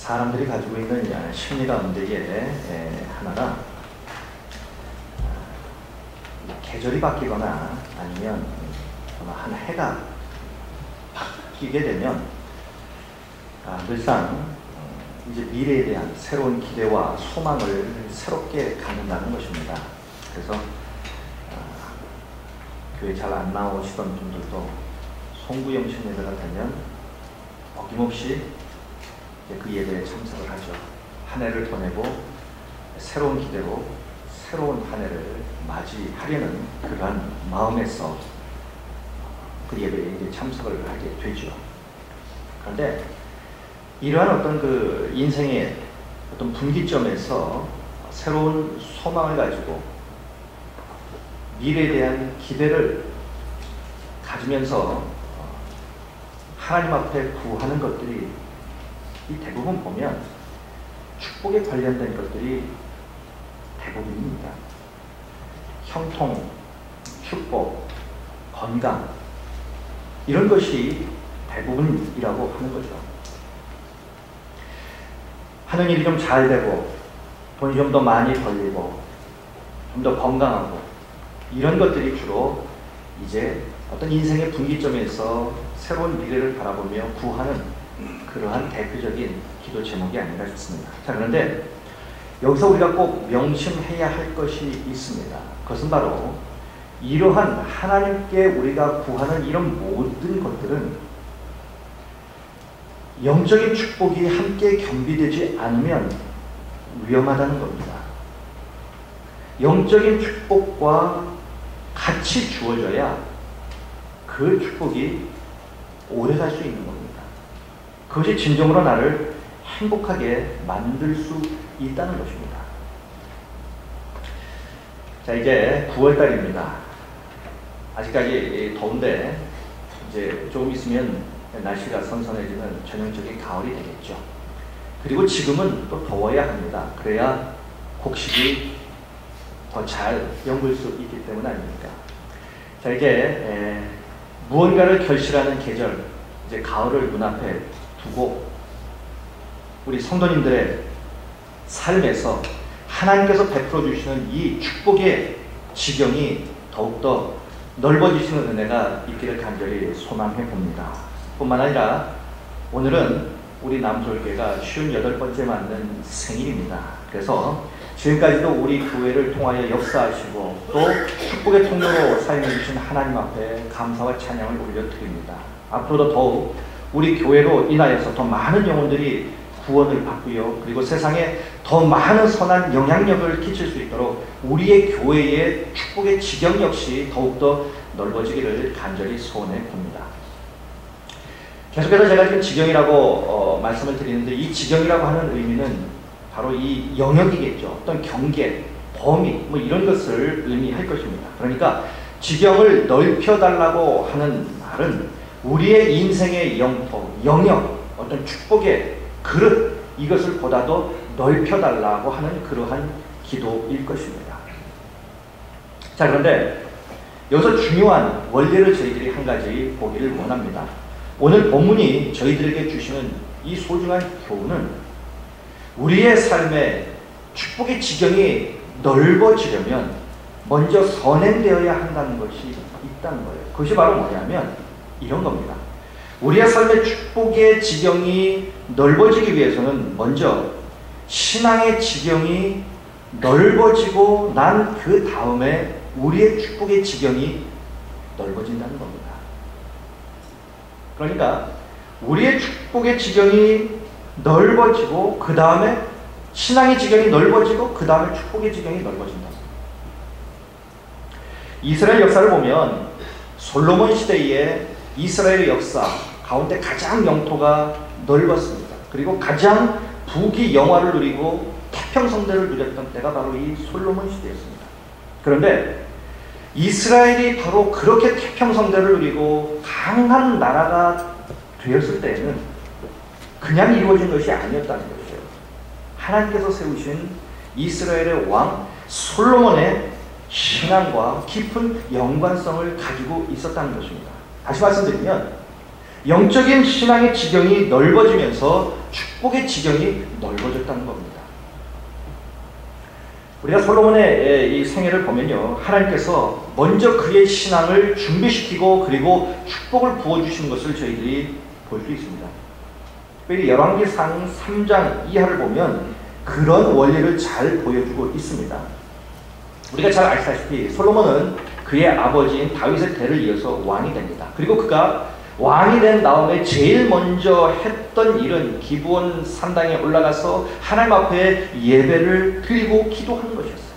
사람들이 가지고 있는 심리 가운데에 하나가 계절이 바뀌거나 아니면 한 해가 바뀌게 되면 늘상 이제 미래에 대한 새로운 기대와 소망을 새롭게 갖는다는 것입니다. 그래서 교회 잘 안 나오시던 분들도 송구영신 예배가 되면 어김없이 그 예배에 참석을 하죠. 한 해를 보내고 새로운 기대로 새로운 한 해를 맞이하려는 그러한 마음에서 그 예배에 이제 참석을 하게 되죠. 그런데 이러한 어떤 그 인생의 어떤 분기점에서 새로운 소망을 가지고 미래에 대한 기대를 가지면서 하나님 앞에 구하는 것들이 이 대부분 보면 축복에 관련된 것들이 대부분입니다. 형통, 축복, 건강 이런 것이 대부분이라고 하는 거죠. 하는 일이 좀 잘 되고 돈이 좀 더 많이 벌리고 좀 더 건강하고 이런 것들이 주로 이제 어떤 인생의 분기점에서 새로운 미래를 바라보며 구하는 그러한 대표적인 기도 제목이 아닌가 싶습니다. 자, 그런데 여기서 우리가 꼭 명심해야 할 것이 있습니다. 그것은 바로 이러한 하나님께 우리가 구하는 이런 모든 것들은 영적인 축복이 함께 겸비되지 않으면 위험하다는 겁니다. 영적인 축복과 같이 주어져야 그 축복이 오래 갈 수 있는 겁니다. 그것이 진정으로 나를 행복하게 만들 수 있다는 것입니다. 자, 이제 9월달입니다. 아직까지 더운데 이제 조금 있으면 날씨가 선선해지는 전형적인 가을이 되겠죠. 그리고 지금은 또 더워야 합니다. 그래야 곡식이 더 잘 연글 수 있기 때문 아닙니까? 자, 이제 무언가를 결실하는 계절, 이제 가을을 눈앞에 두고 우리 성도님들의 삶에서 하나님께서 베풀어 주시는 이 축복의 지경이 더욱더 넓어지시는 은혜가 있기를 간절히 소망해 봅니다. 뿐만 아니라 오늘은 우리 남솔교회가 58번째 맞는 생일입니다. 그래서 지금까지도 우리 교회를 통하여 역사하시고 또 축복의 통로로 사용해 주신 하나님 앞에 감사와 찬양을 올려드립니다. 앞으로도 더욱 우리 교회로 인하여서 더 많은 영혼들이 구원을 받고요. 그리고 세상에 더 많은 선한 영향력을 끼칠 수 있도록 우리의 교회의 축복의 지경 역시 더욱더 넓어지기를 간절히 소원해 봅니다. 계속해서 제가 지금 지경이라고 말씀을 드리는데 이 지경이라고 하는 의미는 바로 이 영역이겠죠. 어떤 경계, 범위 뭐 이런 것을 의미할 것입니다. 그러니까 지경을 넓혀달라고 하는 말은 우리의 인생의 영토, 영역, 어떤 축복의 그릇 이것을 보다 더 넓혀달라고 하는 그러한 기도일 것입니다. 자, 그런데 여기서 중요한 원리를 저희들이 한 가지 보기를 원합니다. 오늘 본문이 저희들에게 주시는 이 소중한 교훈은 우리의 삶에 축복의 지경이 넓어지려면 먼저 선행되어야 한다는 것이 있다는 거예요. 그것이 바로 뭐냐면 이런 겁니다. 우리의 삶의 축복의 지경이 넓어지기 위해서는 먼저 신앙의 지경이 넓어지고 난 그 다음에 우리의 축복의 지경이 넓어진다는 겁니다. 그러니까 우리의 축복의 지경이 넓어지고 그 다음에 신앙의 지경이 넓어지고 그 다음에 축복의 지경이 넓어진다. 이스라엘 역사를 보면 솔로몬 시대의 이스라엘의 역사 가운데 가장 영토가 넓었습니다. 그리고 가장 부귀 영화를 누리고 태평성대를 누렸던 때가 바로 이 솔로몬 시대였습니다. 그런데 이스라엘이 바로 그렇게 태평성대를 누리고 강한 나라가 되었을 때에는 그냥 이루어진 것이 아니었다는 것이죠. 하나님께서 세우신 이스라엘의 왕 솔로몬의 신앙과 깊은 연관성을 가지고 있었다는 것입니다. 다시 말씀드리면 영적인 신앙의 지경이 넓어지면서 축복의 지경이 넓어졌다는 겁니다. 우리가 솔로몬의 이 생애를 보면요, 하나님께서 먼저 그의 신앙을 준비시키고 그리고 축복을 부어주신 것을 저희들이 볼 수 있습니다. 특별히 열왕기상 3장 이하를 보면 그런 원리를 잘 보여주고 있습니다. 우리가 잘 아시다시피 솔로몬은 그의 아버지인 다윗의 대를 이어서 왕이 됩니다. 그리고 그가 왕이 된 다음에 제일 먼저 했던 일은 기브온 산당에 올라가서 하나님 앞에 예배를 드리고 기도하는 것이었어요.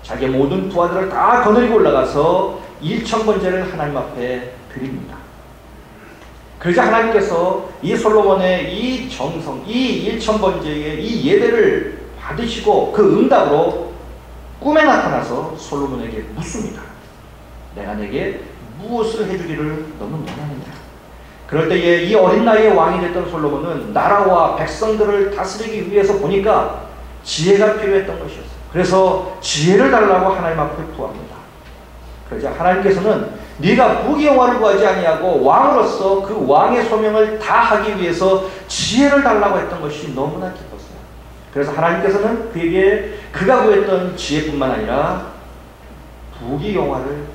자기의 모든 부하들을 다 거느리고 올라가서 일천번제를 하나님 앞에 드립니다. 그러자 하나님께서 이 솔로몬의 이 정성, 이 일천번제의 이 예배를 받으시고 그 응답으로 꿈에 나타나서 솔로몬에게 묻습니다. 내가 내게 무엇을 해주기를 너는 원하느냐? 그럴 때에 이 어린 나이에 왕이 됐던 솔로몬은 나라와 백성들을 다스리기 위해서 보니까 지혜가 필요했던 것이었어요. 그래서 지혜를 달라고 하나님 앞에 구합니다. 그러자 하나님께서는 네가 부귀영화를 구하지 아니하고 왕으로서 그 왕의 소명을 다하기 위해서 지혜를 달라고 했던 것이 너무나 기뻤어요. 그래서 하나님께서는 그에게 그가 구했던 지혜뿐만 아니라 부귀영화를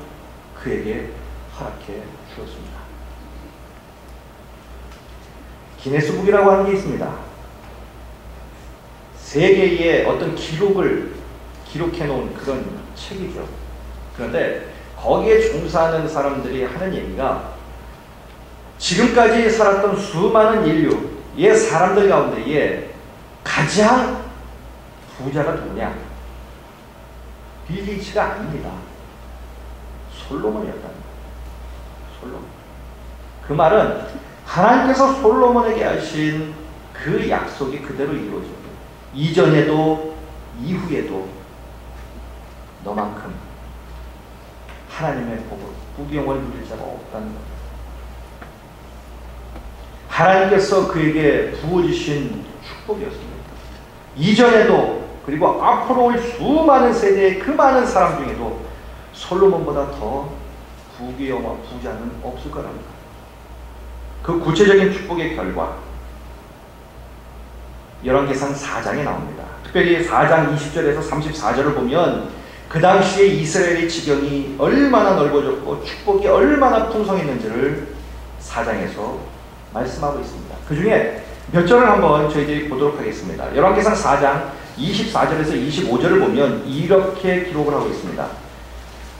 그에게 허락해 주었습니다. 기네스북이라고 하는 게 있습니다. 세계의 어떤 기록을 기록해 놓은 그런 책이죠. 그런데 거기에 종사하는 사람들이 하는 얘기가 지금까지 살았던 수많은 인류의 사람들 가운데에 가장 부자가 누구냐? 빌 게이츠가 아닙니다. 솔로몬이었다는 거예요. 솔로몬. 그 말은 하나님께서 솔로몬에게 하신 그 약속이 그대로 이루어지고 이전에도 이후에도 너만큼 하나님의 복을 부귀영화를 누릴 자가 없다는 것. 하나님께서 그에게 부어주신 축복이었습니다. 이전에도 그리고 앞으로 올 수많은 세대의 그 많은 사람 중에도 솔로몬보다 더 부귀영화 부자는 없을 거랍니다. 그 구체적인 축복의 결과 열왕기상 4장에 나옵니다. 특별히 4장 20절에서 34절을 보면 그 당시에 이스라엘의 지경이 얼마나 넓어졌고 축복이 얼마나 풍성했는지를 4장에서 말씀하고 있습니다. 그 중에 몇 절을 한번 저희들이 보도록 하겠습니다. 열왕기상 4장 24절에서 25절을 보면 이렇게 기록을 하고 있습니다.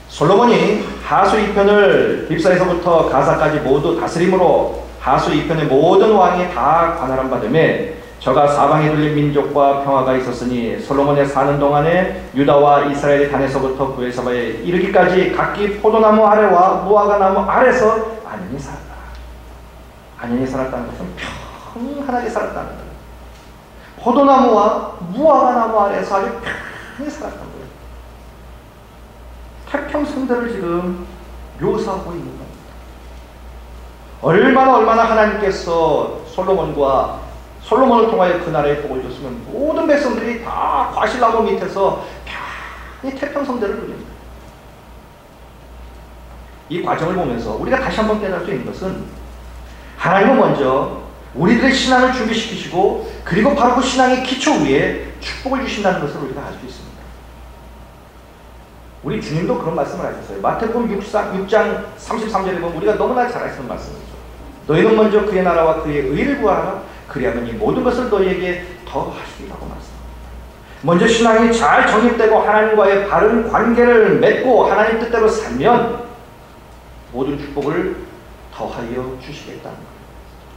솔로몬이 하수 2편을 딥사에서부터 가사까지 모두 다스림으로 하수 2편의 모든 왕이 다 관할한 바되매 저가 사방에 둘린 민족과 평화가 있었으니 솔로몬의 사는 동안에 유다와 이스라엘의 단에서부터 브에사바에 이르기까지 각기 포도나무 아래와 무화과 나무 아래서 안연히 살았다. 안연히 살았다는 것은 평안하게 살았다는 거예요. 포도나무와 무화과 나무 아래에서 아주 평안히 살았다는 거예요. 태평성대를 지금 묘사하고 있는 겁니다. 얼마나 하나님께서 솔로몬을 통하여 그 나라에 복을 줬으면 모든 백성들이 다 과실나무 밑에서 편히 태평성대를 누립니다. 이 과정을 보면서 우리가 다시 한번 깨달을 수 있는 것은 하나님은 먼저 우리들의 신앙을 준비시키시고 그리고 바로 그 신앙의 기초 위에 축복을 주신다는 것을 우리가 알 수 있습니다. 우리 주님도 그런 말씀을 하셨어요. 마태복음 6장 33절에 보면 우리가 너무나 잘 아시는 말씀이죠. 너희는 먼저 그의 나라와 그의 의를 구하라. 그리하면 이 모든 것을 너희에게 더하시리라고 말씀합니다. 먼저 신앙이 잘 정립되고 하나님과의 바른 관계를 맺고 하나님 뜻대로 살면 모든 축복을 더하여 주시겠다는 것.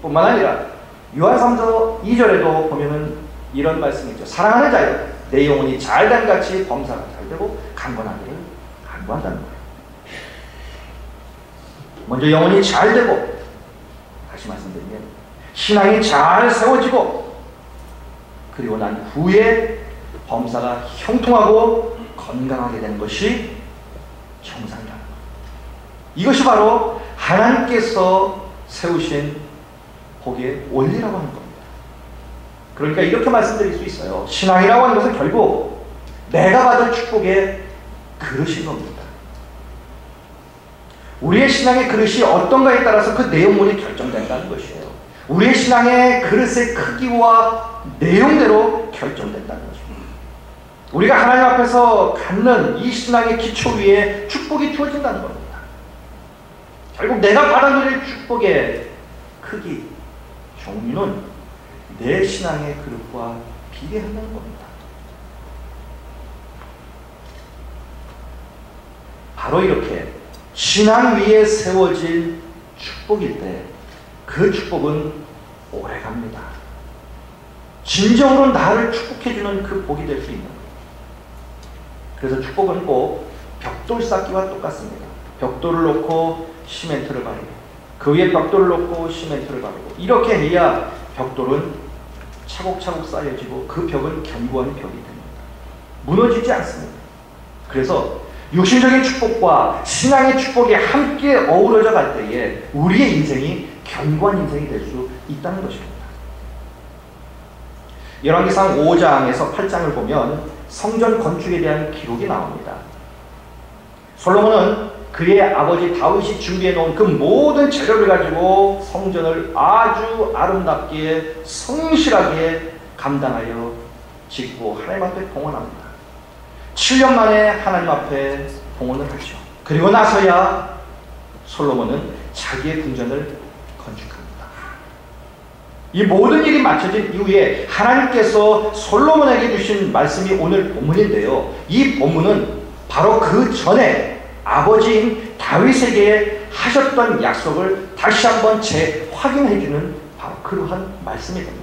뿐만 아니라 요한 3서 2절에도 보면은 이런 말씀이 있죠. 사랑하는 자여 내 영혼이 잘된 같이 범사가 잘되고 강건하기를 간구한다는 거예요. 먼저 영혼이 잘되고 다시 말씀드리면 신앙이 잘 세워지고 그리고 난 후에 범사가 형통하고 건강하게 되는 것이 정상이라는 거예요. 이것이 바로 하나님께서 세우신 복의 원리라고 하는 겁니다. 그러니까 이렇게 말씀드릴 수 있어요. 신앙이라고 하는 것은 결국 내가 받을 축복의 그릇인 겁니다. 우리의 신앙의 그릇이 어떤가에 따라서 그 내용물이 결정된다는 것이에요. 우리의 신앙의 그릇의 크기와 내용대로 결정된다는 것입니다. 우리가 하나님 앞에서 갖는 이 신앙의 기초 위에 축복이 주어진다는 겁니다. 결국 내가 받아들일 축복의 크기, 종류는 내 신앙의 그릇과 비례한다는 겁니다. 바로 이렇게 신앙 위에 세워진 축복일 때 그 축복은 오래갑니다. 진정으로 나를 축복해주는 그 복이 될 수 있는 거예요. 그래서 축복은 꼭 벽돌 쌓기와 똑같습니다. 벽돌을 놓고 시멘트를 바르고 그 위에 벽돌을 놓고 시멘트를 바르고 이렇게 해야 벽돌은 차곡차곡 쌓여지고 그 벽은 견고한 벽이 됩니다. 무너지지 않습니다. 그래서 육신적인 축복과 신앙의 축복이 함께 어우러져 갈 때에 우리의 인생이 견고한 인생이 될 수 있다는 것입니다. 열왕기상 5장에서 8장을 보면 성전 건축에 대한 기록이 나옵니다. 솔로몬은 그의 아버지 다윗이 준비해 놓은 그 모든 재료를 가지고 성전을 아주 아름답게 성실하게 감당하여 짓고 하나님 앞에 봉헌합니다. 7년 만에 하나님 앞에 봉헌을 하죠. 그리고 나서야 솔로몬은 자기의 궁전을 건축합니다. 이 모든 일이 마쳐진 이후에 하나님께서 솔로몬에게 주신 말씀이 오늘 본문인데요. 이 본문은 바로 그 전에 아버지인 다윗에게 하셨던 약속을 다시 한번 재확인해주는 바로 그러한 말씀이 됩니다.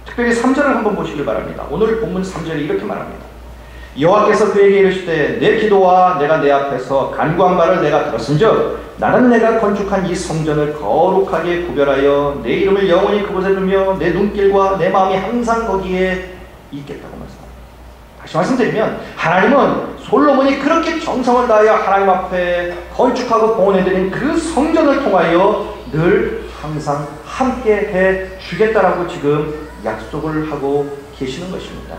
특별히 3절을 한번 보시길 바랍니다. 오늘 본문 3절에 이렇게 말합니다. 여호와께서 그에게 이르시되 내 기도와 내가 내 앞에서 간구한 바를 내가 들었은즉 나는 내가 건축한 이 성전을 거룩하게 구별하여 내 이름을 영원히 그곳에 두며 내 눈길과 내 마음이 항상 거기에 있겠다고 말씀합니다. 다시 말씀드리면 하나님은 솔로몬이 그렇게 정성을 다하여 하나님 앞에 건축하고 봉헌해드린 그 성전을 통하여 늘 항상 함께 해 주겠다라고 지금 약속을 하고 계시는 것입니다.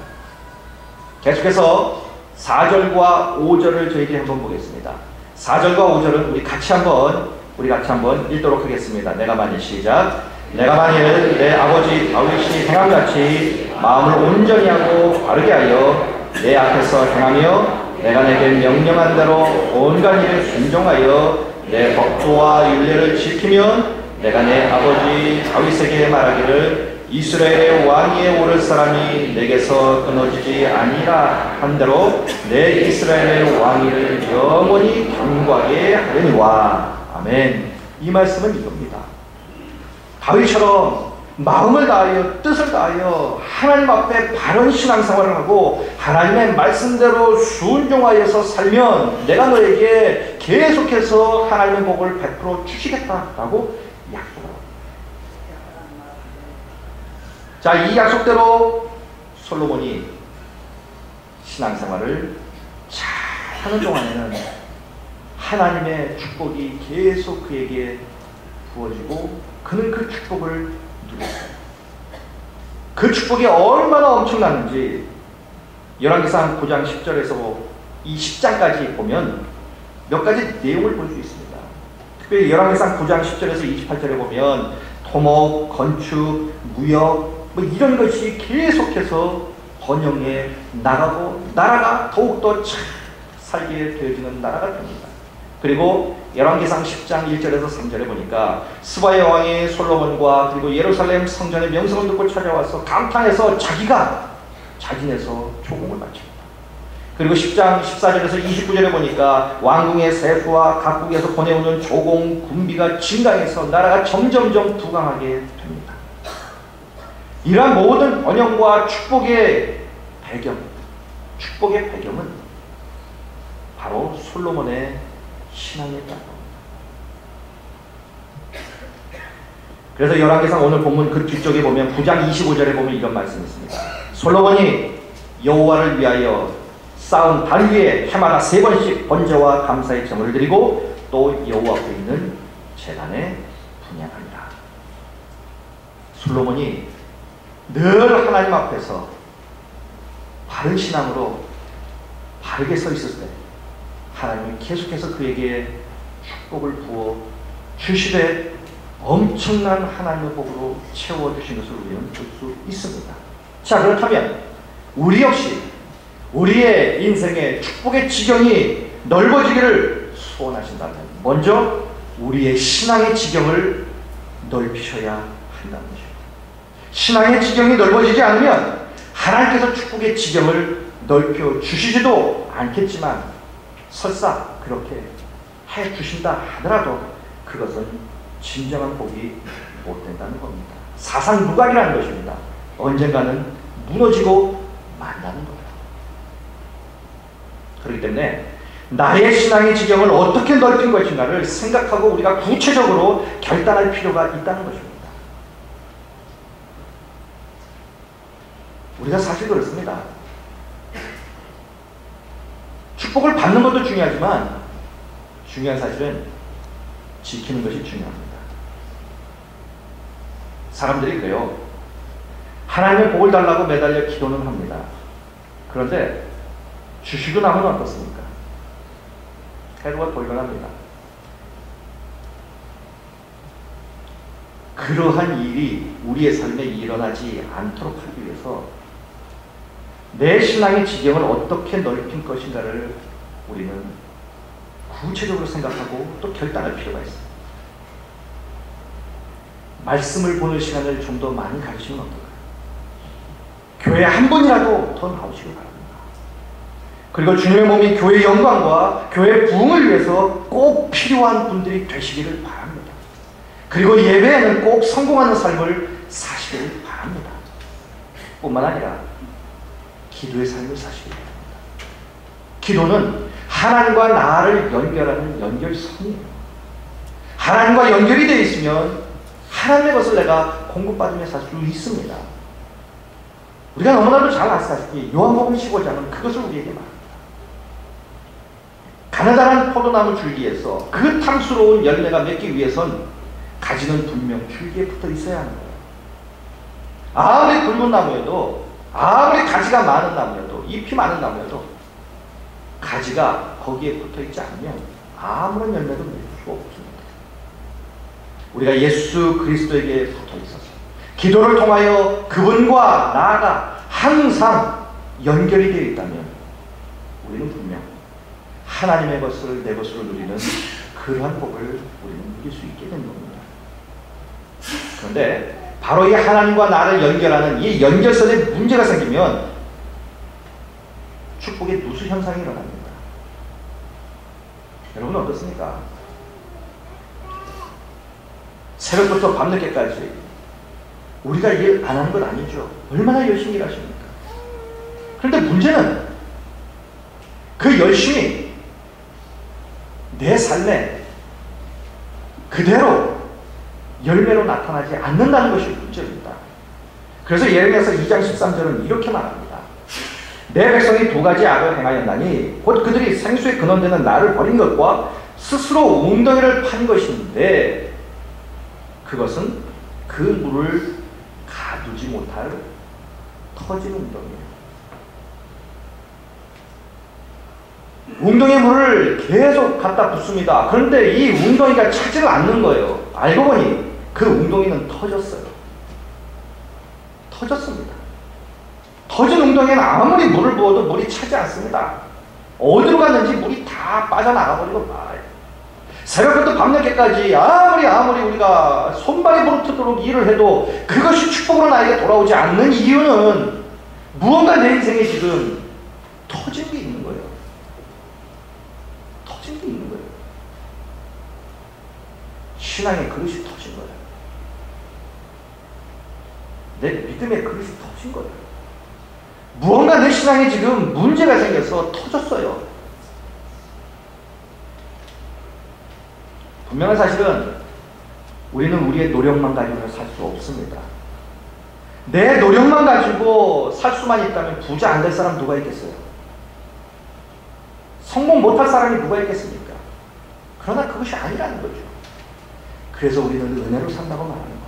계속해서 4절과 5절을 저희들이 한번 보겠습니다. 4절과 5절은 우리 같이 한번 읽도록 하겠습니다. 내가 만일 시작. 내가 만일 내 아버지 다윗이 행함같이 마음을 온전히 하고 바르게 하여 내 앞에서 행하며 내가 내게 명령한 대로 온갖 일을 순종하여 내 법도와 율례를 지키면 내가 내 아버지 다윗에게 말하기를 이스라엘의 왕위에 오를 사람이 내게서 끊어지지 아니라 한대로 내 이스라엘의 왕위를 영원히 견고하게 하려니와. 아멘. 이 말씀은 이겁니다. 다윗처럼 마음을 다하여 뜻을 다하여 하나님 앞에 바른 신앙생활을 하고 하나님의 말씀대로 순종하여서 살면 내가 너에게 계속해서 하나님의 복을 베풀어 주시겠다라고 약속합니다. 자, 이 약속대로 솔로몬이 신앙생활을 잘 하는 동안에는 하나님의 축복이 계속 그에게 부어지고 그는 그 축복을 누렸어요. 그 축복이 얼마나 엄청났는지 열왕기상 9장 10절에서 이 10장까지 보면 몇 가지 내용을 볼 수 있습니다. 특별히 열왕기상 9장 10절에서 28절에 보면 토목, 건축, 무역 뭐 이런 것이 계속해서 번영해 나가고 나라가 더욱더 잘 살게 되어지는 나라가 됩니다. 그리고 열왕기상 10장 1절에서 3절에 보니까 스바의 왕이 솔로몬과 그리고 예루살렘 성전의 명성을 듣고 찾아와서 감탄해서 자진해서 조공을 바칩니다. 그리고 10장 14절에서 29절에 보니까 왕궁의 세수와 각국에서 보내오는 조공 군비가 증강해서 나라가 점점점 부강하게 됩니다. 이러한 모든 번영과 축복의 배경은 바로 솔로몬의 신앙이었다는 겁니다. 그래서 열왕기상 오늘 본문 그 뒤쪽에 보면 9장 25절에 보면 이런 말씀이 있습니다. 솔로몬이 여호와를 위하여 쌓은 단 위에 해마다 3번씩 번제와 감사의 제물을 드리고 또 여호와 앞에 있는 제단에 분향하니라. 솔로몬이 늘 하나님 앞에서 바른 신앙으로 바르게 서 있을 때 하나님이 계속해서 그에게 축복을 부어 주시되 엄청난 하나님의 복으로 채워주신 것을 우리는 볼 수 있습니다. 자, 그렇다면 우리 역시 우리의 인생의 축복의 지경이 넓어지기를 소원하신다면 먼저 우리의 신앙의 지경을 넓히셔야 한다는 것입니다. 신앙의 지경이 넓어지지 않으면 하나님께서 축복의 지경을 넓혀 주시지도 않겠지만 설사 그렇게 해 주신다 하더라도 그것은 진정한 복이 못 된다는 겁니다. 사상누각이라는 것입니다. 언젠가는 무너지고 만나는 거예요. 그렇기 때문에 나의 신앙의 지경을 어떻게 넓힌 것인가를 생각하고 우리가 구체적으로 결단할 필요가 있다는 것입니다. 우리가 사실 그렇습니다. 축복을 받는 것도 중요하지만 중요한 사실은 지키는 것이 중요합니다. 사람들이 그래요. 하나님의 복을 달라고 매달려 기도는 합니다. 그런데 주시고 나면 어떻습니까? 태도가 돌변합니다. 그러한 일이 우리의 삶에 일어나지 않도록 하기 위해서 내 신앙의 지경을 어떻게 넓힌 것인가를 우리는 구체적으로 생각하고 또 결단할 필요가 있습니다. 말씀을 보는 시간을 좀 더 많이 가지시면 어떨까요? 교회에 한 분이라도 더 나오시기 바랍니다. 그리고 주님의 몸이 교회의 영광과 교회의 부흥을 위해서 꼭 필요한 분들이 되시기를 바랍니다. 그리고 예배에는 꼭 성공하는 삶을 사시기를 바랍니다. 뿐만 아니라 기도의 삶을 사시기 바랍니다. 기도는 하나님과 나를 연결하는 연결선이에요. 하나님과 연결이 되어 있으면 하나님의 것을 내가 공급받으며 살 수 있습니다. 우리가 너무나도 잘 아시다시피 요한복음 15장은 그것을 우리에게 말합니다. 가느다란 포도나무 줄기에서 그 탐스러운 열매가 맺기 위해선 가지는 분명 줄기에 붙어 있어야 하는 거예요. 아무리 굵은 나무여도, 아무리 가지가 많은 나무여도, 잎이 많은 나무여도 가지가 거기에 붙어 있지 않으면 아무런 열매도 맺을 수가 없습니다. 우리가 예수 그리스도에게 붙어 있어서 기도를 통하여 그분과 나가 항상 연결이 되어 있다면 우리는 분명 하나님의 것을 내 것으로 누리는 그러한 복을 우리는 누릴 수 있게 되는 겁니다. 그런데 바로 이 하나님과 나를 연결하는 이 연결선에 문제가 생기면 축복의 누수 현상이 일어납니다. 여러분 어떻습니까? 새벽부터 밤늦게까지 우리가 일 안 하는 건 아니죠. 얼마나 열심히 일하십니까? 그런데 문제는 그 열심이 내 삶에 그대로 열매로 나타나지 않는다는 것이 문제입니다. 그래서 예레미야서 2장 13절은 이렇게 말합니다. 내 백성이 두 가지 악을 행하였나니 곧 그들이 생수의 근원되는 나를 버린 것과 스스로 웅덩이를 판 것인데 그것은 그 물을 가두지 못할 터진 웅덩이에요. 웅덩이에 물을 계속 갖다 붓습니다. 그런데 이 웅덩이가 차지를 않는 거예요. 알고 보니 그 웅덩이는 터졌어요. 터졌습니다. 터진 웅덩이에는 아무리 물을 부어도 물이 차지 않습니다. 어디로 갔는지 물이 다 빠져나가 버리고 말아요. 새벽부터 밤늦게까지 아무리 우리가 손발이 부르트도록 일을 해도 그것이 축복으로 나에게 돌아오지 않는 이유는 무언가 내 인생에 지금 터진 게 있는 거예요. 터진 게 있는 거예요. 신앙의 그릇이 터진 거예요. 내 믿음의 그릇이 터진 거예요. 무언가 내 신앙에 지금 문제가 생겨서 터졌어요. 분명한 사실은 우리는 우리의 노력만 가지고 살 수 없습니다. 내 노력만 가지고 살 수만 있다면 부자 안 될 사람 누가 있겠어요? 성공 못할 사람이 누가 있겠습니까? 그러나 그것이 아니라는 거죠. 그래서 우리는 은혜로 산다고 말하는 거예요.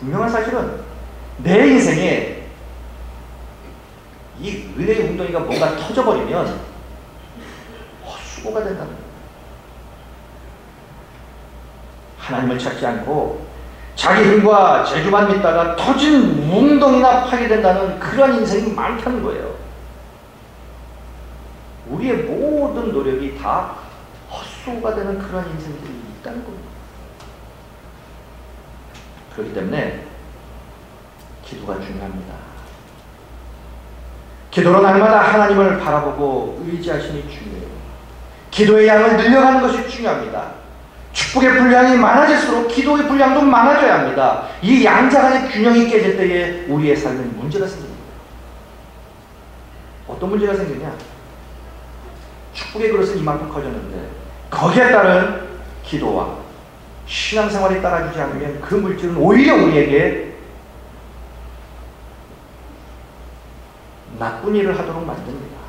분명한 사실은 내 인생에 이 은혜의 웅덩이가 뭔가 터져버리면 헛수고가 된다는 거예요. 하나님을 찾지 않고 자기 힘과 재주만 믿다가 터진 웅덩이나 파게 된다는 그런 인생이 많다는 거예요. 우리의 모든 노력이 다 헛수고가 되는 그런 인생들이 있다는 겁니다. 그렇기 때문에 기도가 중요합니다. 기도로 날마다 하나님을 바라보고 의지하심이 중요해요. 기도의 양을 늘려가는 것이 중요합니다. 축복의 분량이 많아질수록 기도의 분량도 많아져야 합니다. 이 양자 간의 균형이 깨질 때에 우리의 삶에 문제가 생깁니다. 어떤 문제가 생기냐? 축복의 그릇은 이만큼 커졌는데 거기에 따른 기도와 신앙생활이 따라주지 않으면 그 물질은 오히려 우리에게 나쁜 일을 하도록 만듭니다.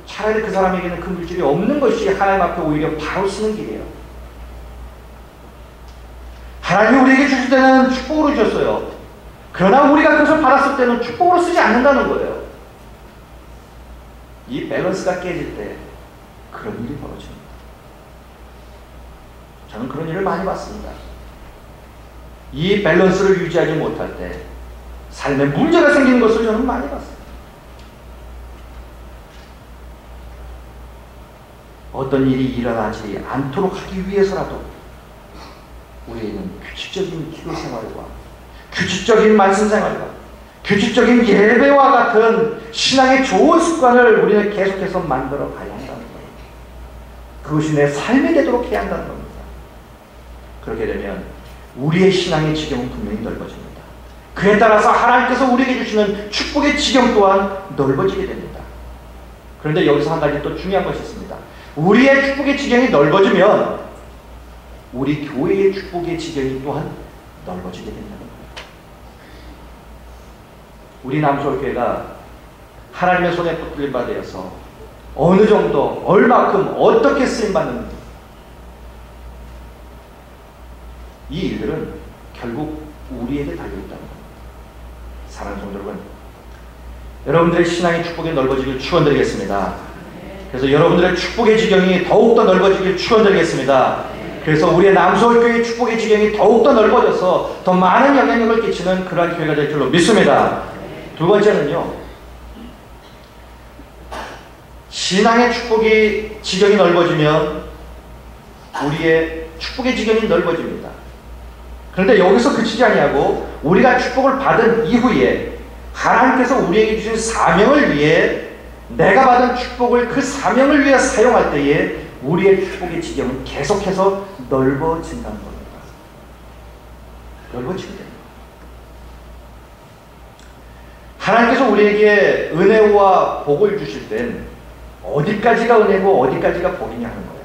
차라리 그 사람에게는 그 물질이 없는 것이 하나님 앞에 오히려 바로 쓰는 길이에요. 하나님이 우리에게 주실 때는 축복으로 주셨어요. 그러나 우리가 그것을 받았을 때는 축복으로 쓰지 않는다는 거예요. 이 밸런스가 깨질 때 그런 일이 벌어집니다. 저는 그런 일을 많이 봤습니다. 이 밸런스를 유지하지 못할 때 삶에 문제가 생기는 것을 저는 많이 봤어요. 어떤 일이 일어나지 않도록 하기 위해서라도 우리는 규칙적인 기도 생활과 규칙적인 말씀 생활과 규칙적인 예배와 같은 신앙의 좋은 습관을 우리는 계속해서 만들어 가야 한다는 거예요. 그것이 내 삶이 되도록 해야 한다는 겁니다. 그렇게 되면 우리의 신앙의 지경은 분명히 넓어집니다. 그에 따라서 하나님께서 우리에게 주시는 축복의 지경 또한 넓어지게 됩니다. 그런데 여기서 한 가지 또 중요한 것이 있습니다. 우리의 축복의 지경이 넓어지면 우리 교회의 축복의 지경이 또한 넓어지게 된다는 거예요. 우리 남서울교회가 하나님의 손에 붙들린 바 되어서 어느 정도, 얼마큼, 어떻게 쓰임받는지 이 일들은 결국 우리에게 달려있다는 겁니다. 사랑하는 성도 여러분, 여러분들의 신앙의 축복이 넓어지길 축원드리겠습니다. 그래서 여러분들의 축복의 지경이 더욱더 넓어지길 축원드리겠습니다. 그래서 우리의 남서울교회의 축복의 지경이 더욱더 넓어져서 더 많은 영향력을 끼치는 그러한 교회가 될 줄로 믿습니다. 두 번째는요, 신앙의 축복의 지경이 넓어지면 우리의 축복의 지경이 넓어집니다. 그런데 여기서 그치지 아니하고 우리가 축복을 받은 이후에 하나님께서 우리에게 주신 사명을 위해 내가 받은 축복을 그 사명을 위해 사용할 때에 우리의 축복의 지경은 계속해서 넓어진다는 겁니다. 넓어지게 됩니다. 하나님께서 우리에게 은혜와 복을 주실 땐 어디까지가 은혜고 어디까지가 복이냐 하는 거예요.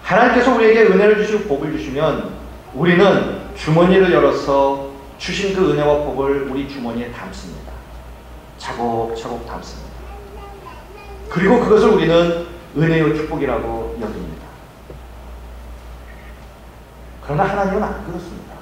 하나님께서 우리에게 은혜를 주시고 복을 주시면 우리는 주머니를 열어서 주신 그 은혜와 복을 우리 주머니에 담습니다. 차곡차곡 담습니다. 그리고 그것을 우리는 은혜의 축복이라고 여깁니다. 그러나 하나님은 안 그렇습니다.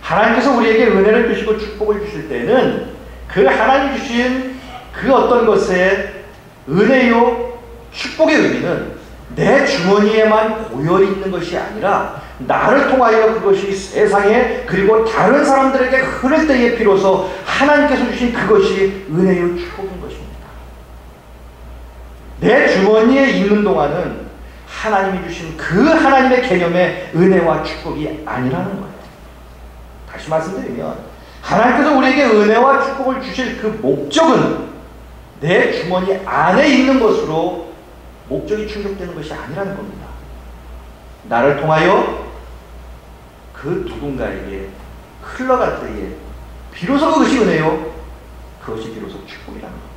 하나님께서 우리에게 은혜를 주시고 축복을 주실 때는 그 하나님 주신 그 어떤 것의 은혜요 축복의 의미는 내 주머니에만 고여 있는 것이 아니라 나를 통하여 그것이 세상에 그리고 다른 사람들에게 흐를 때에 비로소 하나님께서 주신 그것이 은혜요 축복인 것입니다. 내 주머니에 있는 동안은 하나님이 주신 그 하나님의 개념의 은혜와 축복이 아니라는 거예요. 다시 말씀드리면 하나님께서 우리에게 은혜와 축복을 주실 그 목적은 내 주머니 안에 있는 것으로 목적이 충족되는 것이 아니라는 겁니다. 나를 통하여 그 누군가에게 흘러갈 때에 비로소 그것이 은혜요, 그것이 비로소 축복이라는 겁니다.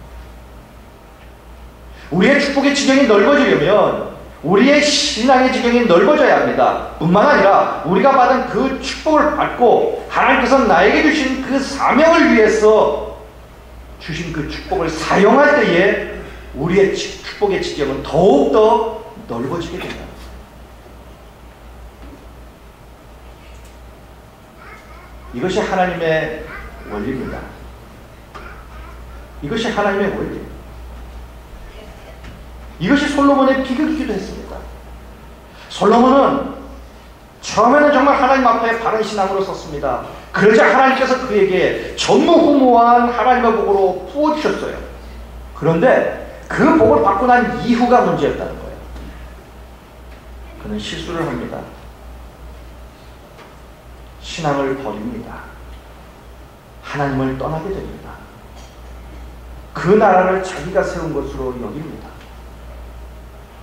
우리의 축복의 지경이 넓어지려면 우리의 신앙의 지경이 넓어져야 합니다. 뿐만 아니라 우리가 받은 그 축복을 받고 하나님께서 나에게 주신 그 사명을 위해서 주신 그 축복을 사용할 때에 우리의 축복의 지경은 더욱더 넓어지게 된다. 이것이 하나님의 원리입니다. 이것이 하나님의 원리. 이것이 솔로몬의 비극이기도 했습니다. 솔로몬은 처음에는 정말 하나님 앞에 바른 신앙으로 섰습니다. 그러자 하나님께서 그에게 전무후무한 하나님의 복으로 부어주셨어요. 그런데 그 복을 받고 난 이후가 문제였다는 거예요. 그는 실수를 합니다. 신앙을 버립니다. 하나님을 떠나게 됩니다. 그 나라를 자기가 세운 것으로 여깁니다.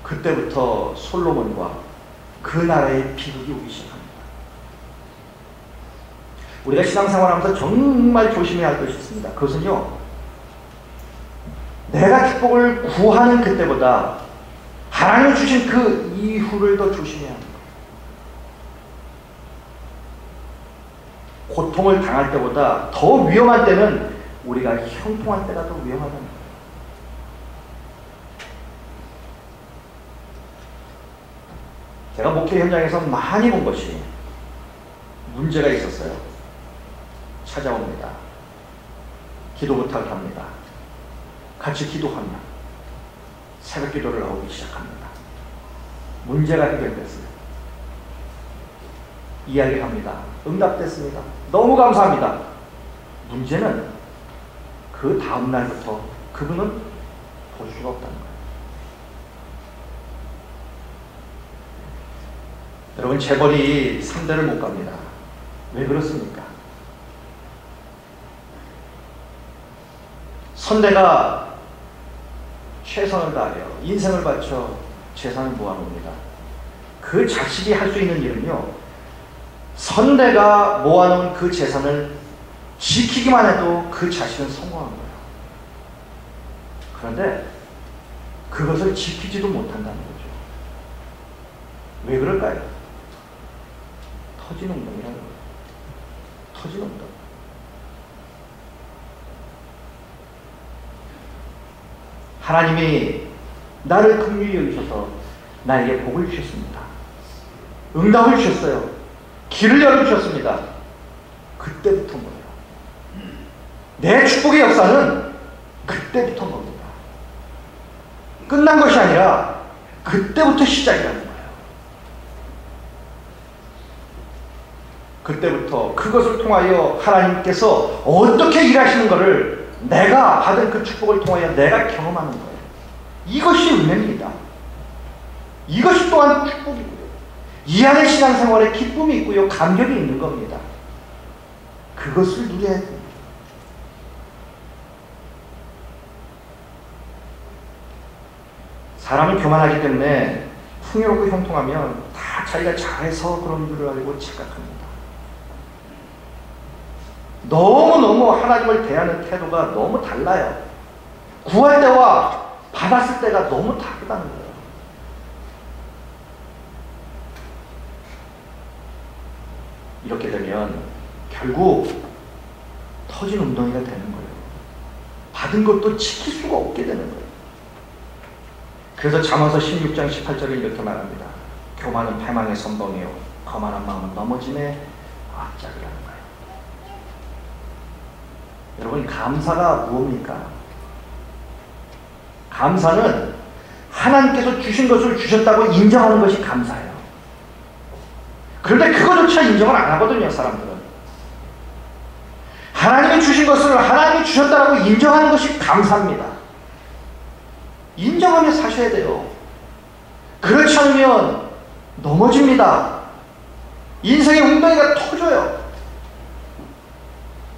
그때부터 솔로몬과 그 나라의 비극이 오기 시작합니다. 우리가 신앙생활하면서 정말 조심해야 할 것이 있습니다. 그것은요, 내가 축복을 구하는 그때보다 하나님이 주신 그 이후를 더 조심해야 합니다. 고통을 당할 때보다 더 위험한 때는 우리가 형통할 때가 더 위험하다는 거예요. 제가 목회 현장에서 많이 본 것이 문제가 있었어요. 찾아옵니다. 기도 부탁을 합니다. 같이 기도하며 새벽 기도를 나오기 시작합니다. 문제가 해결됐어요. 이야기합니다. 응답됐습니다. 너무 감사합니다. 문제는 그 다음날부터 그분은 볼 수가 없다는 거예요. 여러분, 재벌이 3대를 못 갑니다. 왜 그렇습니까? 선대가 최선을 다하여 인생을 바쳐 재산을 모아놓습니다. 그 자식이 할 수 있는 일은요, 선대가 모아놓은 그 재산을 지키기만 해도 그 자식은 성공한 거예요. 그런데 그것을 지키지도 못한다는 거죠. 왜 그럴까요? 터진 웅덩이라는 거예요. 터진 웅덩이. 하나님이 나를 긍휼히 여기셔서 나에게 복을 주셨습니다. 응답을 주셨어요. 길을 열어주셨습니다. 그때부터인 거예요. 내 축복의 역사는 그때부터인 겁니다. 끝난 것이 아니라 그때부터 시작이라는 거예요. 그때부터 그것을 통하여 하나님께서 어떻게 일하시는 것을 내가 받은 그 축복을 통하여 내가 경험하는 거예요. 이것이 은혜입니다. 이것이 또한 축복이고요. 이 안에 신앙생활에 기쁨이 있고요, 감격이 있는 겁니다. 그것을 누려야 됩니다. 사람은 교만하기 때문에 풍요롭고 형통하면 다 자기가 잘해서 그런 줄 알고 착각합니다. 너무너무 하나님을 대하는 태도가 너무 달라요. 구할 때와 받았을 때가 너무 다르다는 거예요. 이렇게 되면 결국 터진 웅덩이가 되는 거예요. 받은 것도 지킬 수가 없게 되는 거예요. 그래서 잠언서 16장 18절을 이렇게 말합니다. 교만은 패망의 선봉이요 거만한 마음은 넘어짐의 악작이라는 거예요. 여러분, 감사가 무엇입니까? 감사는 하나님께서 주신 것을 주셨다고 인정하는 것이 감사예요. 그런데 그거조차 인정을 안 하거든요, 사람들은. 하나님이 주신 것을 하나님이 주셨다고 인정하는 것이 감사입니다. 인정하며 사셔야 돼요. 그렇지 않으면 넘어집니다. 인생의 웅덩이가 터져요.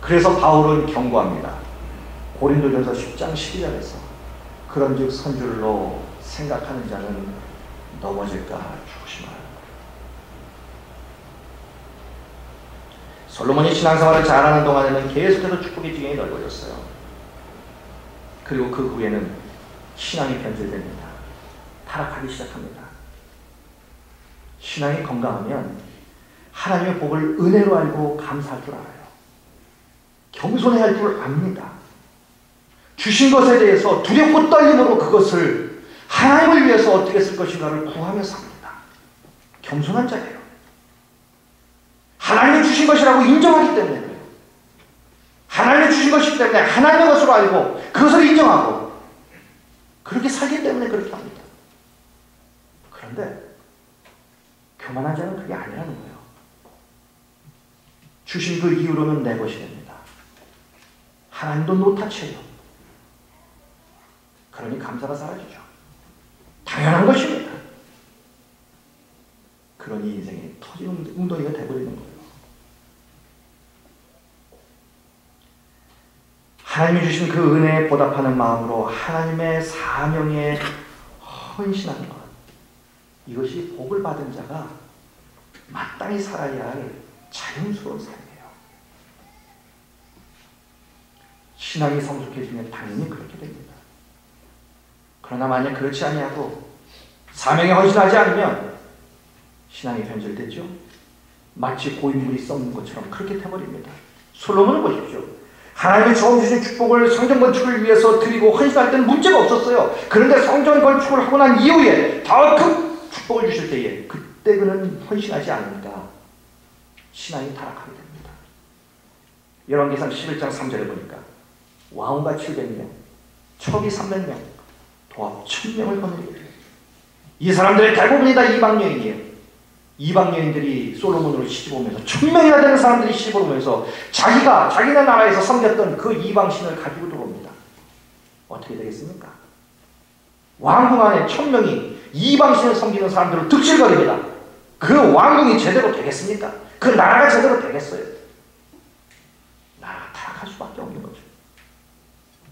그래서 바울은 경고합니다. 고린도전서 10장 12절에서 그런즉 선줄로 생각하는 자는 넘어질까 조심하라. 솔로몬이 신앙생활을 잘하는 동안에는 계속해서 축복의 지경이 넓어졌어요. 그리고 그 후에는 신앙이 변질됩니다. 타락하기 시작합니다. 신앙이 건강하면 하나님의 복을 은혜로 알고 감사할 줄 알아요. 겸손해야 할 줄 압니다. 주신 것에 대해서 두렵고 떨림으로 그것을 하나님을 위해서 어떻게 쓸 것인가를 구하며 삽니다. 겸손한 자예요. 하나님이 주신 것이라고 인정하기 때문에 그래요. 하나님이 주신 것이기 때문에 하나님의 것으로 알고 그것을 인정하고 그렇게 살기 때문에 그렇게 합니다. 그런데 교만한 자는 그게 아니라는 거예요. 주신 그 이후로는 내 것이 됩니다. 하나님도 노타치예요. 그러니 감사가 사라지죠. 당연한 것입니다. 그러니 인생이 터진 웅덩이가 되어버리는 거예요. 하나님이 주신 그 은혜에 보답하는 마음으로 하나님의 사명에 헌신하는 것, 이것이 복을 받은 자가 마땅히 살아야 할 자연스러운 삶이에요. 신앙이 성숙해지면 당연히 그렇게 됩니다. 그러나 만약 그렇지 아니하고 사명에 헌신하지 않으면 신앙이 변질됐죠. 마치 고인물이 썩는 것처럼 그렇게 돼버립니다. 솔로몬을 보십시오. 하나님이 처음 주신 축복을 성전 건축을 위해서 드리고 헌신할 때는 문제가 없었어요. 그런데 성전 건축을 하고 난 이후에 더 큰 축복을 주실 때에 그때 그는 헌신하지 않으니까 신앙이 타락하게 됩니다. 열왕기상 11장 3절에 보니까 왕후가 700명, 첩이 300명, 도합 1000명을 거느리게 돼요. 이 사람들의 대부분이 다 이방 여인이에요. 이방 여인들이 솔로몬으로 시집오면서 1000명이나 되는 사람들이 시집오면서 자기네 나라에서 섬겼던 그 이방 신을 가지고 들어옵니다. 어떻게 되겠습니까? 왕궁 안에 1000명이 이방 신을 섬기는 사람들을 득실거립니다. 그 왕궁이 제대로 되겠습니까? 그 나라가 제대로 되겠어요? 나라가 타락할 수밖에 없는 거죠.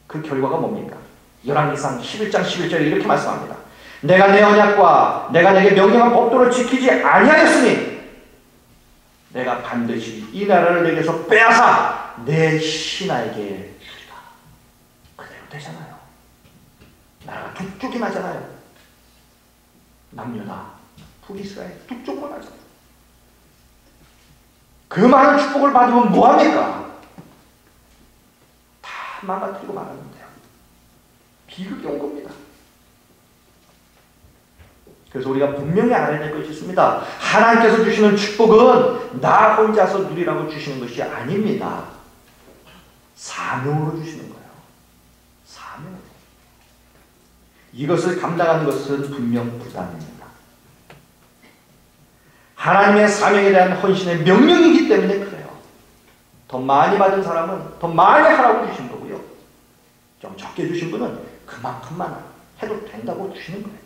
그 결과가 뭡니까? 열왕기상 11장 11절에 이렇게 말씀합니다. 내가 내 언약과 내가 내게 명령한 법도를 지키지 아니하였으니 내가 반드시 이 나라를 내게서 빼앗아 내 신하에게 주리라. 그대로 되잖아요. 나라가 두 쪽이 나잖아요. 남유다, 북이스라엘 두 쪽만 나잖아요. 그 많은 축복을 받으면 뭐합니까? 다 망가뜨리고 말하는데요. 비극이 온 겁니다. 그래서 우리가 분명히 알아야 될 것이 있습니다. 하나님께서 주시는 축복은 나 혼자서 누리라고 주시는 것이 아닙니다. 사명으로 주시는 거예요. 사명으로. 이것을 감당하는 것은 분명 부담입니다. 하나님의 사명에 대한 헌신의 명령이기 때문에 그래요. 더 많이 받은 사람은 더 많이 하라고 주신 거고요. 좀 적게 주신 분은 그만큼만 해도 된다고 주시는 거예요.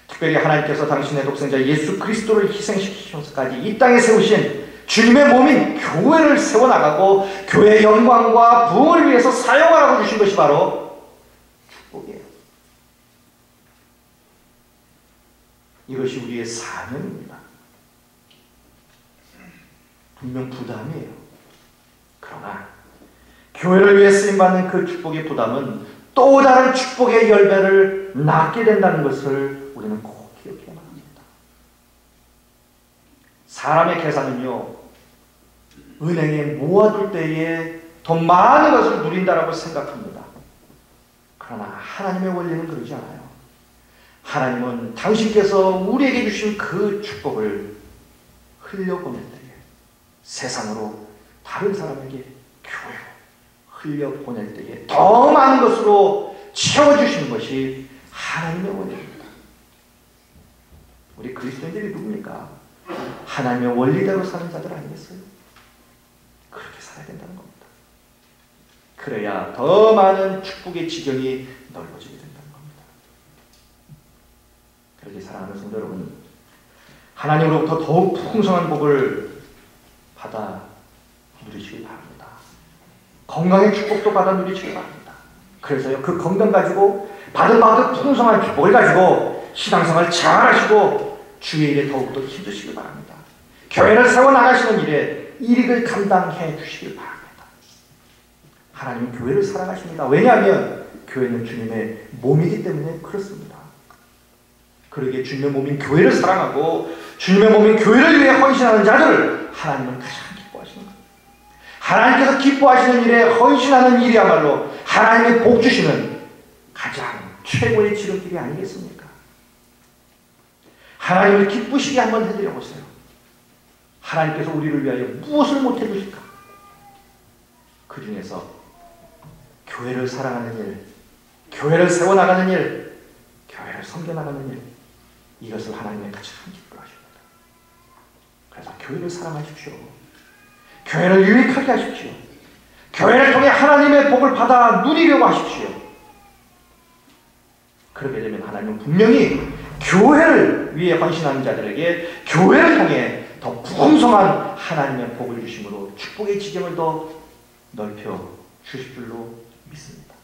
특별히 하나님께서 당신의 독생자 예수 그리스도를 희생시키셔서까지 이 땅에 세우신 주님의 몸인 교회를 세워나가고 교회의 영광과 부흥을 위해서 사용하라고 주신 것이 바로 축복이에요. 이것이 우리의 사명입니다. 분명 부담이에요. 그러나 교회를 위해 쓰임받는 그 축복의 부담은 또 다른 축복의 열매를 낳게 된다는 것을 우리는 꼭 기억해야만 합니다. 사람의 계산은요, 은행에 모아둘 때에 더 많은 것을 누린다라고 생각합니다. 그러나 하나님의 원리는 그러지 않아요. 하나님은 당신께서 우리에게 주신 그 축복을 흘려보낼 때에, 세상으로 다른 사람에게 교회로 흘려보낼 때에 더 많은 것으로 채워주시는 것이 하나님의 원리입니다. 우리 그리스도인들이 누굽니까? 하나님의 원리대로 사는 자들 아니겠어요? 그렇게 살아야 된다는 겁니다. 그래야 더 많은 축복의 지경이 넓어지게 된다는 겁니다. 그렇게 사랑하는 성도 여러분, 하나님으로부터 더욱 풍성한 복을 받아 누리시기 바랍니다. 건강의 축복도 받아 누리시기 바랍니다. 그래서요, 그 건강 가지고 받은 바그 풍성한 축복을 가지고 신앙생활 잘 하시고 주의 일에 더욱더 힘드시기 바랍니다. 교회를 세워나가시는 일에 일익을 감당해 주시길 바랍니다. 하나님은 교회를 사랑하십니다. 왜냐하면 교회는 주님의 몸이기 때문에 그렇습니다. 그러기에 주님의 몸인 교회를 사랑하고 주님의 몸인 교회를 위해 헌신하는 자들을 하나님은 가장 기뻐하시는 거예요. 하나님께서 기뻐하시는 일에 헌신하는 일이야말로 하나님의 복 주시는 가장 최고의 지름길이 아니겠습니까? 하나님을 기쁘시게 한번 해드려 보세요. 하나님께서 우리를 위하여 무엇을 못해 주실까? 그 중에서 교회를 사랑하는 일, 교회를 세워나가는 일, 교회를 섬겨나가는 일, 이것을 하나님의 가장 기뻐하십니다. 그래서 교회를 사랑하십시오. 교회를 유익하게 하십시오. 교회를 통해 하나님의 복을 받아 누리려고 하십시오. 그렇게 되면 하나님은 분명히 교회를 위해 헌신하는 자들에게 교회를 통해 더 풍성한 하나님의 복을 주심으로 축복의 지경을 더 넓혀 주실 줄로 믿습니다.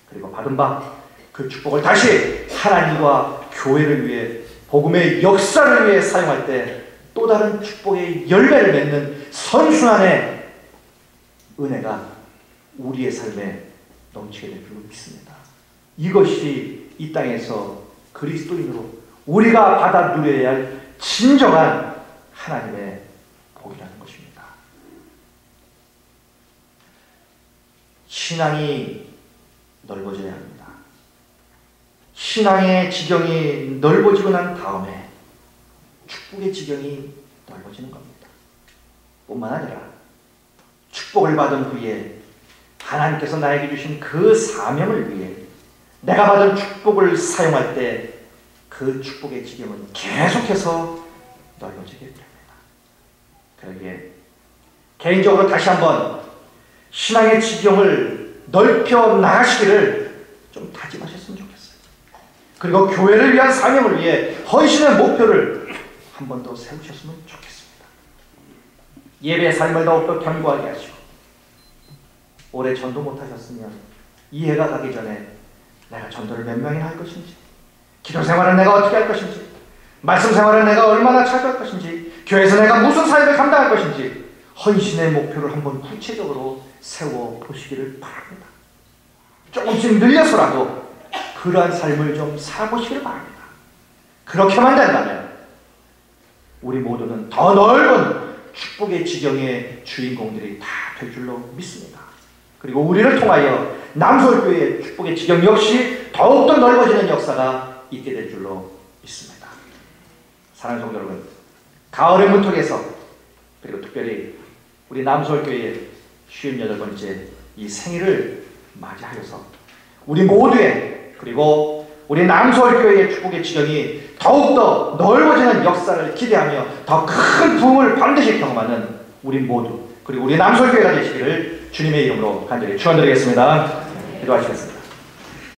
그리고 받은 바 그 축복을 다시 하나님과 교회를 위해 복음의 역사를 위해 사용할 때 또 다른 축복의 열매를 맺는 선순환의 은혜가 우리의 삶에 넘치게 될 줄로 믿습니다. 이것이 이 땅에서 그리스도인으로 우리가 받아 누려야 할 진정한 하나님의 복이라는 것입니다. 신앙이 넓어져야 합니다. 신앙의 지경이 넓어지고 난 다음에 축복의 지경이 넓어지는 겁니다. 뿐만 아니라 축복을 받은 후에 하나님께서 나에게 주신 그 사명을 위해 내가 받은 축복을 사용할 때 그 축복의 지경은 계속해서 넓어지게 됩니다. 그러기에 개인적으로 다시 한번 신앙의 지경을 넓혀 나가시기를 좀 다짐하셨으면 좋겠어요. 그리고 교회를 위한 사명을 위해 헌신의 목표를 한 번 더 세우셨으면 좋겠습니다. 예배의 삶을 더욱더 견고하게 하시고 올해 전도 못하셨으면 이 해가 가기 전에 내가 전도를 몇 명이나 할 것인지, 기도 생활을 내가 어떻게 할 것인지, 말씀 생활을 내가 얼마나 찾아갈 것인지, 교회에서 내가 무슨 사역을 감당할 것인지 헌신의 목표를 한번 구체적으로 세워보시기를 바랍니다. 조금씩 늘려서라도 그러한 삶을 좀 살아보시기를 바랍니다. 그렇게만 된다면 우리 모두는 더 넓은 축복의 지경의 주인공들이 다 될 줄로 믿습니다. 그리고 우리를 통하여 남서울교회의 축복의 지경 역시 더욱더 넓어지는 역사가 있게 될 줄로 믿습니다. 사랑하는 성도 여러분, 가을의 문턱에서 그리고 특별히 우리 남서울교회의 58번째 이 생일을 맞이하여서 우리 모두의 그리고 우리 남서울교회의 축복의 지경이 더욱더 넓어지는 역사를 기대하며 더 큰 부흥을 반드시 경험하는 우리 모두 그리고 우리 남서울교회가 되시기를 주님의 이름으로 간절히 축원드리겠습니다. 기도하시겠습니다.